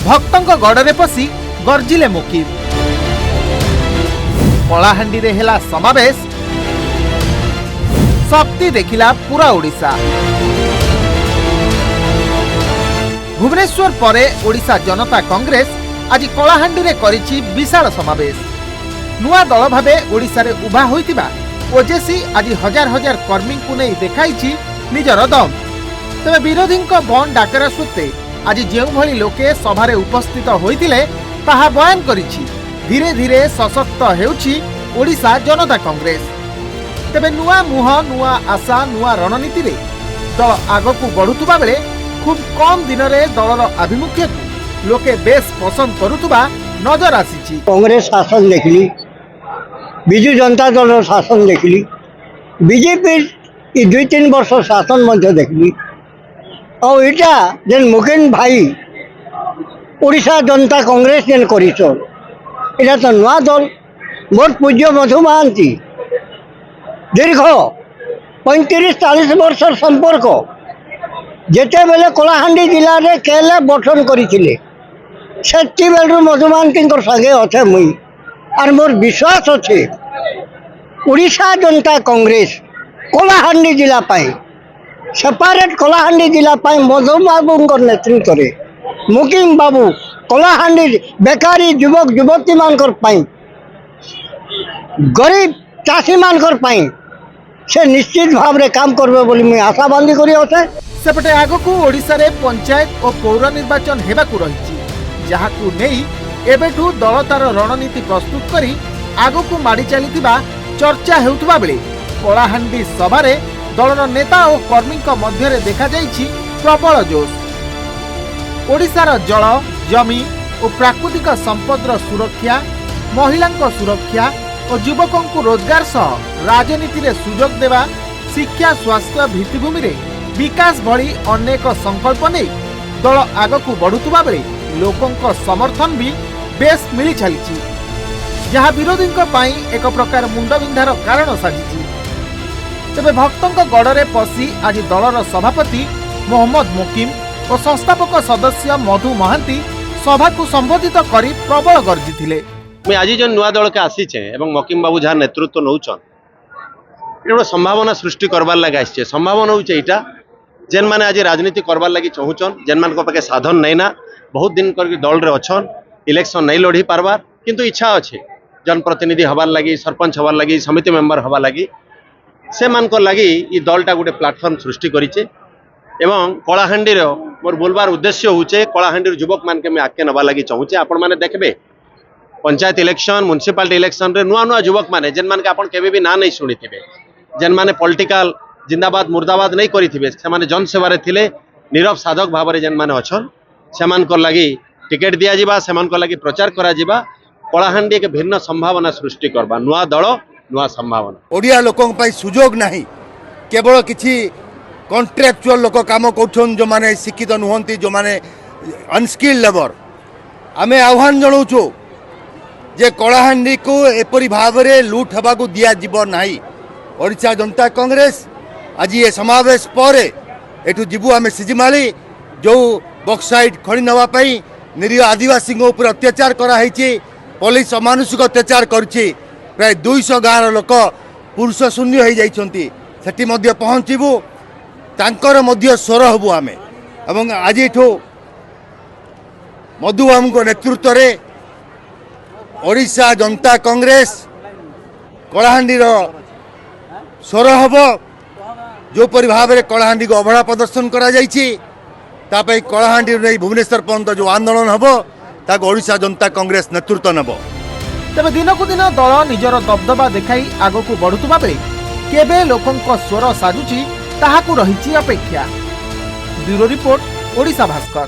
भक्तों गड़े पशि गर्जिले मुकिम। कलाहांडी रे हेला समावेश, शक्ति देखिला पूरा ओडिशा। भुवनेश्वर परे ओडिशा जनता कांग्रेस आज कलाहांडी रे करिछि विशाल समावेश। नुआ दल भावे ओडिशा रे उभा होइतिबा ओजेसी आज हजार हजार कर्मी को नहीं देखाइछि निजर दम। तबे विरोधी बंद डाकरा सत्वे आज जो भली लोके सभारे उपस्थित होइतिले ताहा बयान करिछि धीरे धीरे सशक्त हेउछि ओडिशा जनता कांग्रेस। तबे नुआ मुह, नुआ आशा, नुआ रणनीति रे दल आगकू बढ़ुतुबा बेले खूब कम दिन रे दलर आभिमुख्य को लोके बेस पसंद करुतुबा नजर आसीछि। कांग्रेस शासन देखली, बिजु जनता दल शासन देखली, बीजेपी 2-3 वर्ष शासन मध्य देखली। और इटा जेन मुकेन भाई ओडिशा जनता कांग्रेस जेन करिछ इटा तो नुआ दल। मोर पूज्य मधु महांती दीर्घ 35-40 वर्ष संपर्क जेते बेले कलाहांडी जिले में केले गठन करथिले सेति बेलरु मधु महांती संगे अच्छे मुई और मोर विश्वास अच्छे ओडिशा जनता कांग्रेस कलाहांडी जिला पाई सेपारेट कलाहांडी जिला पाई मधु बाबू नेतृत्व में मुकिम बाबू कलाहांडी बेकारी युवक युवती मानकर पाई गरीब चाषी मानकर पाई से निश्चित भाव रे काम करबे बोली मैं आशा बांधी करी अछे। सेपटे आगकू ओडिशा रे पंचायत और पौर निर्वाचन हेबाकू रहिछि, जहाकू नेई एबेठू दल तार रणनीति प्रस्तुत करी आगकू माड़ी चलीतिबा चर्चा हेउतबा बेले कलाहांडी सभारे दलर नेता और कर्मी मध्य देखा जाइछि प्रबल जोश। ओडिशार जल, जमी और प्राकृतिक संपदर सुरक्षा, महिला सुरक्षा और युवकों को रोजगार सह राजनीति रे सुजोग देवा, शिक्षा, स्वास्थ्य, भित्तिभूमि रे विकास भली अनेक संकल्प नहीं दल आगकू बढ़ुतुबा बेले लोकों समर्थन भी बेस मिली चलीछि, जहाँ विरोधी एक प्रकार मुंडबिंधार कारण साजिछि। तेबे भक्तों गड़े पशि आज दलर सभापति मोहम्मद मुकिम और संस्थापक सदस्य मधु महांती सभा को संबोधित करी प्रबल गर्जिथिले। मैं आज जो नुआ दल के आसीचे एवं मकिम बाबू जहाँ नेतृत्व नौचन गोटे संभावना सृष्टि करवार लगे आसचे। संभावना होचे एटा जेन माने आज राजनीति करवार लगी चाहूचन, जेन मान को पाके साधन नहीं ना, बहुत दिन कर दल रे अछन, इलेक्शन नहीं लड़ी पारबार किंतु इच्छा अच्छे जनप्रतिनिधि हबार लगी, सरपंच हबार लगी, समिति मेंबर हबार लगी, से मान को लगी ये दलटा गोटे प्लाटफर्म सृष्टि करिचे। एवं कलाहांडी मोर बोलबार उद्देश्य होचे कलाहांडी युवक मान के मैं आगे नवा लगी चाहूचे। आपण माने देखबे पंचायत इलेक्शन, म्युनिसिपालिटी इलेक्शन रे नुआ नुआ युवक माने जेन मान के आपण केबे भी ना नहीं सुनिथिबे, जेन माने पॉलिटिकल जिंदाबाद मुर्दाबाद नहीं करिथिबे, से माने जनसेवा रे थिले नीरव साधक भाव रे जेन माने अछन से मान को लगी टिकेट दिया जिबा, से मान को लगी प्रचार करा जिबा, कलाहांडी एक भिन्न संभावना सृष्टि करबा, नुआ दल नुआ संभावना। ओडिया लोकों पाई सुजोग नहीं, केवल किछि कॉन्ट्रैक्चुअल लोक काम करछन जो माने शिक्षित नुहंती, जो माने अनस्किल्ड लेबर। आमे आह्वान जणाउछु जे कलाहांडी को एपरी भाव रे लूट हबा को दिया जीव नाही। ओडिशा जनता कांग्रेस आज ये समावेश पर एठू जीवु आमे सिजिमाली जो बक्साइड खणी नवा पाई निरीह आदिवासी ऊपर अत्याचार करा हैछि, पुलिस अमानुषिक अत्याचार करछि, प्राय 200 गाँव लोक पुरुष शून्य हो जाइछंती, सेठी मध्य पहुँचबू तांकर मध्य स्वर हबू आमे। एवं आज एठू मधु बाबू को नेतृत्व रे ओडिशा जनता कांग्रेस कलाहांडी स्वर हब, जो परि भाव में कलाहांडी को अवहेला प्रदर्शन करा जाइछि, तापई कलाहांडी नहीं भुवनेश्वर पर्यंत जो आंदोलन हब ताको ओडिशा जनता कांग्रेस नेतृत्व नेब। तेबे दिनकू दिन दल निजर दबदबा देखाई आगकू बढ़ुतुबा बेले केबे लोकंक स्वर साजुची ताहाकू रहिछि अपेक्षा। Bureau report, Odisha Bhaskar.